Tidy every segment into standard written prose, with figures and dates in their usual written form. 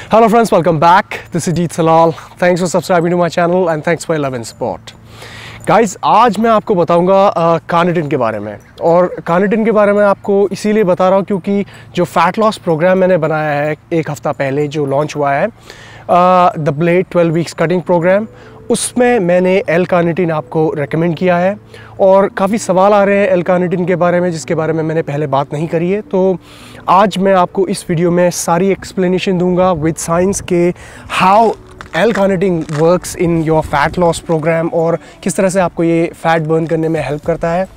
Hello friends, welcome back. This is Deet Salal. Thanks for subscribing to my channel and thanks for your love and support. Guys, आज मैं आपको बताऊंगा carnitine के बारे में। और कार्निटिन के बारे में आपको इसीलिए बता रहा हूँ क्योंकि जो फैट लॉस प्रोग्राम मैंने बनाया है एक हफ़्ता पहले जो लॉन्च हुआ है, the blade 12 weeks cutting program, उसमें मैंने एल कार्निटिन आपको रेकमेंड किया है। और काफ़ी सवाल आ रहे हैं एल कार्निटिन के बारे में जिसके बारे में मैंने पहले बात नहीं करी है। तो आज मैं आपको इस वीडियो में सारी एक्सप्लेनेशन दूंगा विद साइंस के how L carnitine works in your fat loss program और किस तरह से आपको ये फैट बर्न करने में हेल्प करता है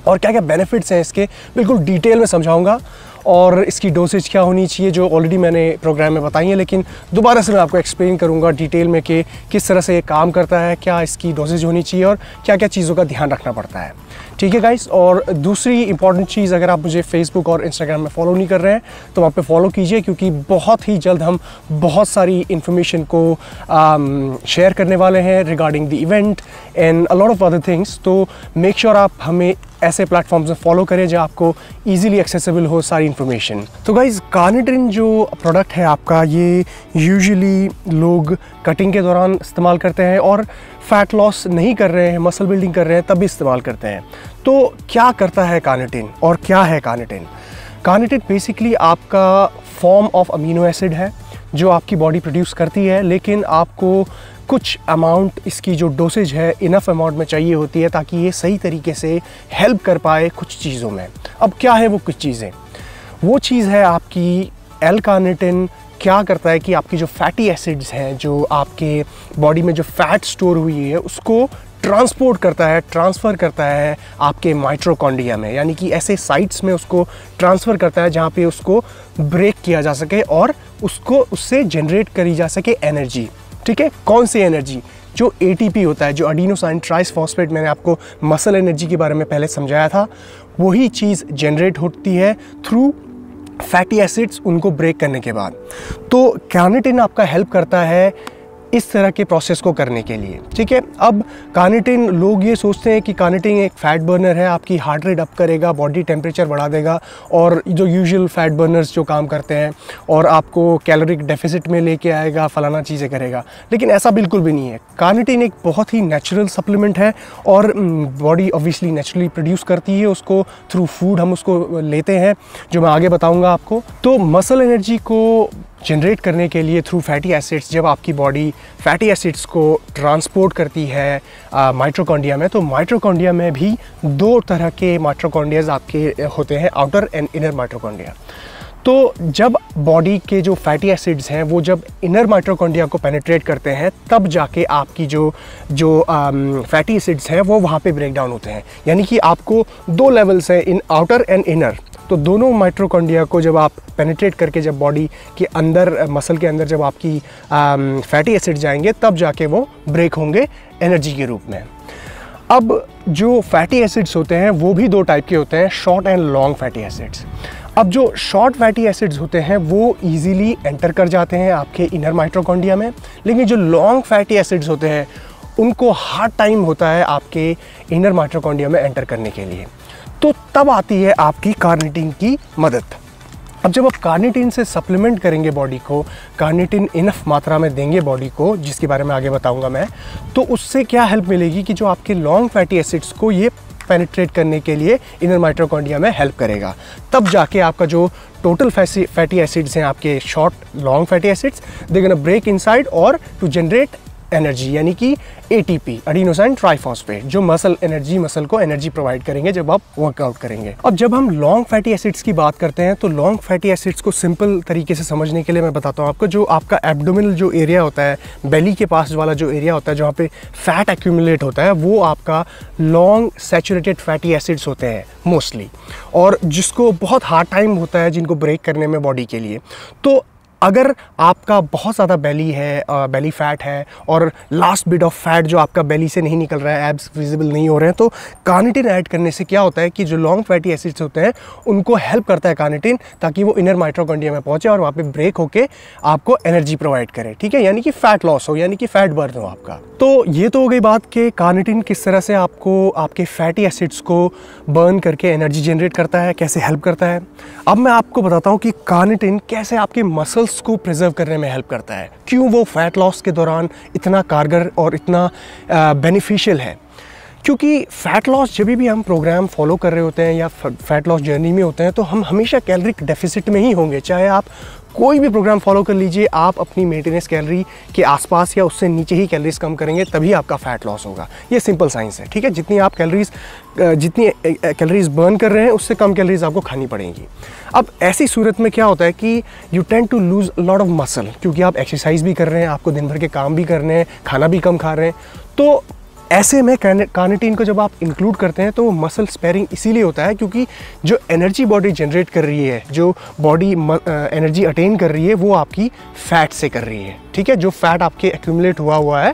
और क्या क्या बेनिफिट्स हैं इसके, बिल्कुल डिटेल में समझाऊंगा। और इसकी डोसेज क्या होनी चाहिए जो ऑलरेडी मैंने प्रोग्राम में बताई है, लेकिन दोबारा से मैं आपको एक्सप्लेन करूंगा डिटेल में कि किस तरह से ये काम करता है, क्या इसकी डोसेज होनी चाहिए और क्या क्या चीज़ों का ध्यान रखना पड़ता है। ठीक है गाइस। और दूसरी इंपॉर्टेंट चीज़, अगर आप मुझे फेसबुक और इंस्टाग्राम में फॉलो नहीं कर रहे हैं तो वहाँ पे फॉलो कीजिए क्योंकि बहुत ही जल्द हम बहुत सारी इन्फॉर्मेशन को शेयर करने वाले हैं regarding the event and a lot of other things. तो मेक श्योर आप हमें ऐसे प्लेटफॉर्म्स में फॉलो करें जहाँ आपको इजीली एक्सेसिबल हो सारी इन्फॉर्मेशन। तो गाइज, कार्निटिन जो प्रोडक्ट है आपका, ये यूजुअली लोग कटिंग के दौरान इस्तेमाल करते हैं और फैट लॉस नहीं कर रहे हैं, मसल बिल्डिंग कर रहे हैं तब भी इस्तेमाल करते हैं। तो क्या करता है कार्निटिन और क्या है कार्निटिन? कार्निटिन बेसिकली आपका फॉर्म ऑफ अमीनो एसिड है जो आपकी बॉडी प्रोड्यूस करती है, लेकिन आपको कुछ अमाउंट इसकी जो डोसेज है इनफ अमाउंट में चाहिए होती है ताकि ये सही तरीके से हेल्प कर पाए कुछ चीज़ों में। अब क्या है वो कुछ चीज़ें? वो चीज़ है आपकी एल कार्निटिन क्या करता है कि आपकी जो फैटी एसिड्स हैं, जो आपके बॉडी में जो फैट स्टोर हुई है उसको ट्रांसपोर्ट करता है, ट्रांसफ़र करता है आपके माइटोकॉन्ड्रिया में, यानी कि ऐसे साइट्स में उसको ट्रांसफ़र करता है जहाँ पे उसको ब्रेक किया जा सके और उससे जनरेट करी जा सके एनर्जी। ठीक है, कौन सी एनर्जी? जो एटीपी होता है, जो एडिनोसाइन ट्राइफॉस्फेट, मैंने आपको मसल एनर्जी के बारे में पहले समझाया था, वही चीज़ जनरेट होती है थ्रू फैटी एसिड्स उनको ब्रेक करने के बाद। तो कार्निटिन आपका हेल्प करता है इस तरह के प्रोसेस को करने के लिए। ठीक है, अब कार्निटिन, लोग ये सोचते हैं कि कार्निटिन एक फ़ैट बर्नर है, आपकी हार्ट रेट अप करेगा, बॉडी टेम्परेचर बढ़ा देगा और जो यूजुअल फैट बर्नर्स जो काम करते हैं और आपको कैलोरिक डेफिसिट में लेके आएगा, फलाना चीज़ें करेगा, लेकिन ऐसा बिल्कुल भी नहीं है। कार्निटिन एक बहुत ही नेचुरल सप्लीमेंट है और बॉडी ऑब्वियसली नेचुरली प्रोड्यूस करती है उसको थ्रू फूड, हम उसको लेते हैं जो मैं आगे बताऊँगा आपको। तो मसल एनर्जी को जनरेट करने के लिए थ्रू फैटी एसिड्स, जब आपकी बॉडी फैटी एसिड्स को ट्रांसपोर्ट करती है माइटोकॉन्ड्रिया में, तो माइटोकॉन्ड्रिया में भी दो तरह के माइटोकॉन्ड्रियाज आपके होते हैं, आउटर एंड इनर माइटोकॉन्ड्रिया। तो जब बॉडी के जो फैटी एसिड्स हैं वो जब इनर माइटोकॉन्ड्रिया को पेनिट्रेट करते हैं तब जाके आपकी जो फैटी एसिड्स हैं वो वहाँ पे ब्रेक डाउन होते हैं। यानी कि आपको दो लेवल्स हैं, इन आउटर एंड इनर। तो दोनों माइटोकॉन्ड्रिया को जब आप पेनिट्रेट करके जब बॉडी के अंदर, मसल के अंदर जब आपकी फैटी एसिड जाएंगे तब जाके वो ब्रेक होंगे एनर्जी के रूप में। अब जो फैटी एसिड्स होते हैं वो भी दो टाइप के होते हैं, short and long fatty acids. अब जो शॉर्ट फैटी एसिड्स होते हैं वो इजीली एंटर कर जाते हैं आपके इनर माइटोकॉन्ड्रिया में, लेकिन जो लॉन्ग फैटी एसिड्स होते हैं उनको हार्ड टाइम होता है आपके इनर माइटोकॉन्ड्रिया में एंटर करने के लिए। तो तब आती है आपकी कार्निटिन की मदद। अब जब आप कार्निटिन से सप्लीमेंट करेंगे बॉडी को, कार्निटिन इनफ मात्रा में देंगे बॉडी को, जिसके बारे में आगे बताऊंगा मैं, तो उससे क्या हेल्प मिलेगी कि जो आपके लॉन्ग फैटी एसिड्स को ये पेनिट्रेट करने के लिए इनर माइटोकॉन्ड्रिया में हेल्प करेगा। तब जाके आपका जो टोटल फैटी एसिड्स हैं, आपके short long fatty acids, they gonna break inside और टू जनरेट एनर्जी, यानी कि एटीपी, एडिनोसाइन ट्राइफॉस्फेट, जो मसल को एनर्जी प्रोवाइड करेंगे जब आप वर्कआउट करेंगे। अब जब हम लॉन्ग फैटी एसिड्स की बात करते हैं तो लॉन्ग फैटी एसिड्स को सिंपल तरीके से समझने के लिए मैं बताता हूँ आपको। जो आपका एब्डोमिनल जो एरिया होता है, बेली के पास वाला जो एरिया होता है जहाँ पे फैट एक्यूमुलेट होता है, वो आपका लॉन्ग सैचुरेटेड फैटी एसिड्स होते हैं मोस्टली, और जिसको बहुत हार्ड टाइम होता है जिनको ब्रेक करने में बॉडी के लिए। तो अगर आपका बहुत ज़्यादा बेली है, बेली फैट है और लास्ट बिट ऑफ फैट जो आपका बेली से नहीं निकल रहा है, एब्स विजिबल नहीं हो रहे हैं, तो कार्निटिन ऐड करने से क्या होता है कि जो लॉन्ग फैटी एसिड्स होते हैं उनको हेल्प करता है कार्निटिन, ताकि वो इनर माइटोकॉन्ड्रिया में पहुंचे और वहाँ पे ब्रेक होके आपको एनर्जी प्रोवाइड करे। ठीक है, यानी कि फैट लॉस हो, यानी कि फैट बर्न हो आपका। तो ये तो हो गई बात कि कार्निटिन किस तरह से आपको आपके फैटी एसिड्स को बर्न करके एनर्जी जनरेट करता है, कैसे हेल्प करता है। अब मैं आपको बताता हूँ कि कार्निटिन कैसे आपके मसल्स मसल्स को प्रिजर्व करने में हेल्प करता है। क्यों वो फैट लॉस के दौरान इतना कारगर और इतना बेनिफिशियल है? क्योंकि फ़ैट लॉस जब भी हम प्रोग्राम फॉलो कर रहे होते हैं या फ़ैट लॉस जर्नी में होते हैं तो हम हमेशा कैलोरिक डेफिसिट में ही होंगे। चाहे आप कोई भी प्रोग्राम फॉलो कर लीजिए, आप अपनी मेंटेनेंस कैलोरी के आसपास या उससे नीचे ही कैलोरीज कम करेंगे, तभी आपका फ़ैट लॉस होगा। ये सिंपल साइंस है, ठीक है। जितनी कैलोरीज बर्न कर रहे हैं उससे कम कैलोरीज आपको खानी पड़ेंगी। अब ऐसी सूरत में क्या होता है कि you tend to lose lot of muscle, क्योंकि आप एक्सरसाइज भी कर रहे हैं, आपको दिन भर के काम भी करने हैं, खाना भी कम खा रहे हैं। तो ऐसे में कार्निटीन को जब आप इंक्लूड करते हैं तो मसल स्पेयरिंग इसीलिए होता है क्योंकि जो एनर्जी बॉडी जनरेट कर रही है, जो बॉडी एनर्जी अटेन कर रही है, वो आपकी फ़ैट से कर रही है, ठीक है। जो फैट आपके एक्यूमुलेट हुआ है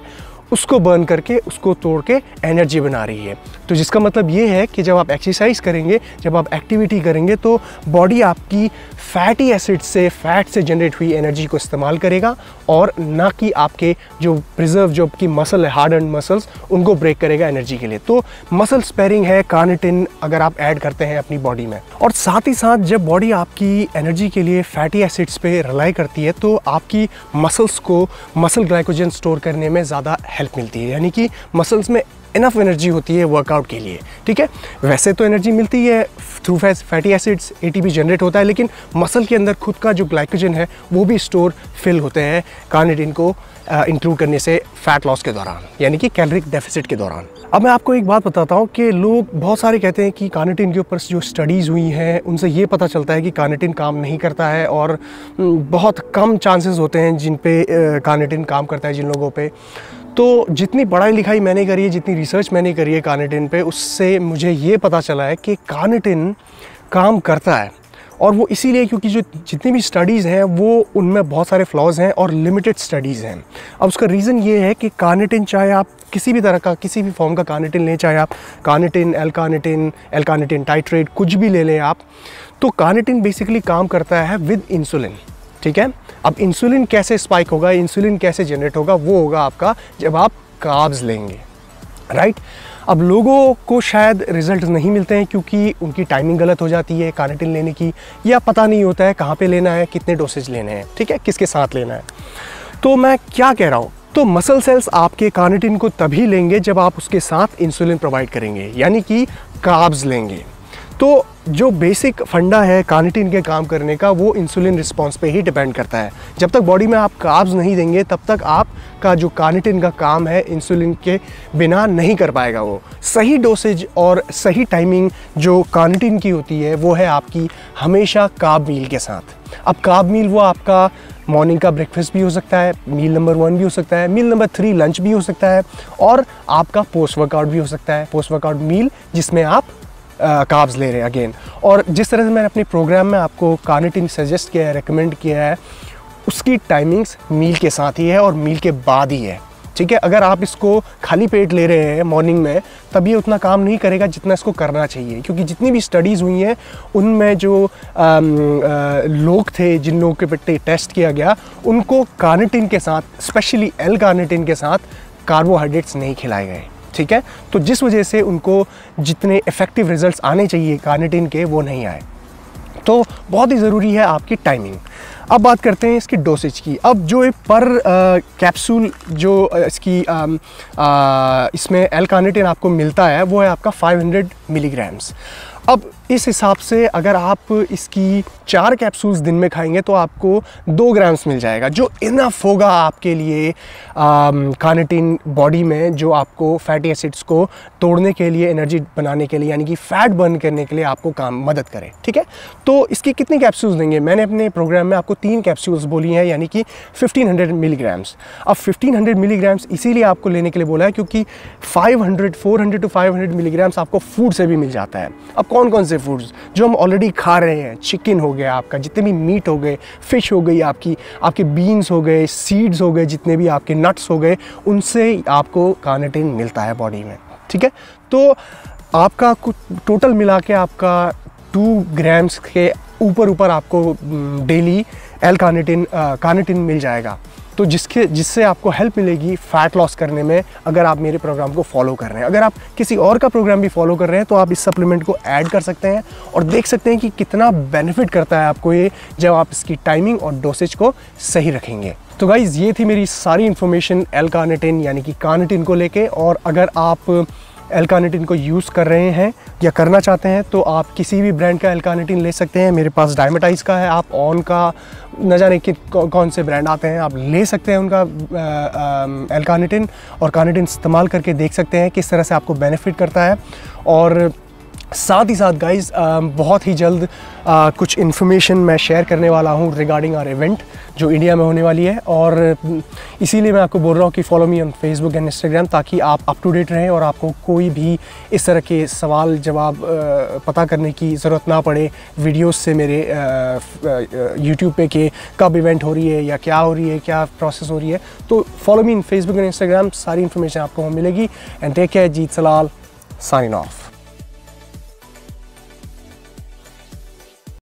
उसको बर्न करके, उसको तोड़ के एनर्जी बना रही है। तो जिसका मतलब ये है कि जब आप एक्सरसाइज करेंगे, जब आप एक्टिविटी करेंगे तो बॉडी आपकी फैटी एसिड से, फैट से जनरेट हुई एनर्जी को इस्तेमाल करेगा और ना कि आपके जो प्रिजर्व जो आपकी मसल है, हार्ड एंड मसल्स, उनको ब्रेक करेगा एनर्जी के लिए। तो मसल स्पेयरिंग है कार्निटिन अगर आप ऐड करते हैं अपनी बॉडी में। और साथ ही साथ जब बॉडी आपकी एनर्जी के लिए फैटी एसिड्स पे रिलाई करती है तो आपकी मसल्स को मसल ग्लाइकोजन स्टोर करने में ज़्यादा हेल्प मिलती है, यानी कि मसल्स में इनफ एनर्जी होती है वर्कआउट के लिए, ठीक है। वैसे तो एनर्जी मिलती है through fatty acids, ATP generate होता है, लेकिन मसल के अंदर खुद का जो ग्लाइकोजन है वो भी स्टोर फिल होते हैं कार्निटिन को इंक्लूड करने से फैट लॉस के दौरान, यानी कि कैलोरिक डेफिसिट के दौरान। अब मैं आपको एक बात बताता हूँ कि लोग बहुत सारे कहते हैं कि कार्निटिन के ऊपर जो स्टडीज़ हुई हैं उनसे ये पता चलता है कि कार्निटिन काम नहीं करता है और बहुत कम चांसेस होते हैं जिन पे कार्निटिन काम करता है जिन लोगों पे। तो जितनी पढ़ाई लिखाई मैंने करी है, जितनी रिसर्च मैंने करी है कार्निटिन पे, उससे मुझे ये पता चला है कि कार्निटिन काम करता है। और वो इसीलिए क्योंकि जो जितनी भी स्टडीज़ हैं वो उनमें बहुत सारे फ्लॉज हैं और लिमिटेड स्टडीज़ हैं। अब उसका रीज़न ये है कि कार्निटिन, चाहे आप किसी भी तरह का, किसी भी फॉर्म का कार्निटिन लें, चाहे आप कार्निटिन, एल कार्निटिन टाइट्रेट कुछ भी ले लें आप, तो कार्निटिन बेसिकली काम करता है विद इंसुलिन, ठीक है। अब इंसुलिन कैसे स्पाइक होगा, इंसुलिन कैसे जनरेट होगा, वो होगा आपका जब आप कार्ब्स लेंगे, राइट। अब लोगों को शायद रिजल्ट नहीं मिलते हैं क्योंकि उनकी टाइमिंग गलत हो जाती है कार्निटिन लेने की, या पता नहीं होता है कहाँ पे लेना है, कितने डोसेज लेने हैं, ठीक है, किसके साथ लेना है। तो मैं क्या कह रहा हूँ, तो मसल सेल्स आपके कार्निटिन को तभी लेंगे जब आप उसके साथ इंसुलिन प्रोवाइड करेंगे, यानी कि कार्ब्स लेंगे। तो जो बेसिक फंडा है कार्निटिन के काम करने का वो इंसुलिन रिस्पॉन्स पे ही डिपेंड करता है। जब तक बॉडी में आप कार्ब्स नहीं देंगे तब तक आपका जो कार्निटिन का काम है इंसुलिन के बिना नहीं कर पाएगा। वो सही डोसेज और सही टाइमिंग जो कार्निटिन की होती है वो है आपकी हमेशा कार्ब मील के साथ। अब कार्ब मील वो आपका मॉर्निंग का ब्रेकफास्ट भी हो सकता है, मील नंबर 1 भी हो सकता है, मील नंबर 3 लंच भी हो सकता है, और आपका पोस्ट वर्कआउट भी हो सकता है, पोस्ट वर्कआउट मील जिसमें आप कार्ब्स ले रहे हैं अगेन। और जिस तरह से मैंने अपने प्रोग्राम में आपको कार्निटिन सजेस्ट किया है, रेकमेंड किया है, उसकी टाइमिंग्स मील के साथ ही है और मील के बाद ही है, ठीक है। अगर आप इसको खाली पेट ले रहे हैं मॉर्निंग में तब ये उतना काम नहीं करेगा जितना इसको करना चाहिए, क्योंकि जितनी भी स्टडीज़ हुई हैं उनमें जो लोग थे जिन लोगों के पे टेस्ट किया गया उनको कार्निटिन के साथ, स्पेशली एल कार्निटिन के साथ कार्बोहाइड्रेट्स नहीं खिलाए गए, ठीक है। तो जिस वजह से उनको जितने इफ़ेक्टिव रिजल्ट्स आने चाहिए कार्निटिन के वो नहीं आए। तो बहुत ही ज़रूरी है आपकी टाइमिंग। अब बात करते हैं इसकी डोसेज की। अब जो पर कैप्सूल जो इसकी इसमें एल कार्निटिन आपको मिलता है वो है आपका 500 मिलीग्राम्स। अब इस हिसाब से अगर आप इसकी 4 कैप्सूल्स दिन में खाएंगे तो आपको 2 ग्राम्स मिल जाएगा, जो इनफ होगा आपके लिए कार्निटिन बॉडी में, जो आपको फैटी एसिड्स को तोड़ने के लिए, एनर्जी बनाने के लिए, यानी कि फैट बर्न करने के लिए आपको काम मदद करे, ठीक है। तो इसकी कितनी कैप्सूल्स देंगे, मैंने अपने प्रोग्राम में आपको 3 कैप्सूल्स बोली हैं, यानी कि 1500 मिलीग्राम्स। अब 1500 मिलीग्राम्स इसीलिए आपको लेने के लिए बोला है क्योंकि 400 to 500 मिलीग्राम्स आपको फूड से भी मिल जाता है। अब कौन कौन से फूड्स जो हम ऑलरेडी खा रहे हैं, चिकन हो गया आपका, जितने भी मीट हो गए, फिश हो गई आपके बीन्स हो गए, सीड्स हो गए, जितने भी आपके नट्स हो गए, उनसे आपको कार्निटिन मिलता है बॉडी में, ठीक है। तो आपका कुछ टोटल मिला के आपका 2 ग्राम्स के ऊपर आपको डेली एल कार्निटिन मिल जाएगा। तो जिससे आपको हेल्प मिलेगी फ़ैट लॉस करने में, अगर आप मेरे प्रोग्राम को फॉलो कर रहे हैं। अगर आप किसी और का प्रोग्राम भी फॉलो कर रहे हैं तो आप इस सप्लीमेंट को ऐड कर सकते हैं और देख सकते हैं कि कितना बेनिफिट करता है आपको ये, जब आप इसकी टाइमिंग और डोसेज को सही रखेंगे। तो गाइज़ ये थी मेरी सारी इन्फॉर्मेशन L-कार्निटिन यानी कि कार्निटिन को लेके। और अगर आप L-कार्निटिन को यूज़ कर रहे हैं या करना चाहते हैं तो आप किसी भी ब्रांड का L-कार्निटिन ले सकते हैं। मेरे पास डायमेटाइज का है, आप ऑन का, न जाने कि कौन से ब्रांड आते हैं, आप ले सकते हैं उनका L-कार्निटिन और कार्निटिन इस्तेमाल करके देख सकते हैं किस तरह से आपको बेनिफिट करता है। और साथ ही साथ गाइज़ बहुत ही जल्द कुछ इन्फॉर्मेशन मैं शेयर करने वाला हूँ रिगार्डिंग आवर इवेंट जो इंडिया में होने वाली है। और इसीलिए मैं आपको बोल रहा हूँ कि follow me on Facebook and Instagram, ताकि आप अप टू डेट रहें और आपको कोई भी इस तरह के सवाल जवाब पता करने की ज़रूरत ना पड़े वीडियोस से मेरे यूट्यूब पे कि कब इवेंट हो रही है या क्या हो रही है, क्या प्रोसेस हो रही है। तो follow me in Facebook and Instagram, सारी इन्फॉर्मेशन आपको मिलेगी। And take care, Jeet Salal, signing of.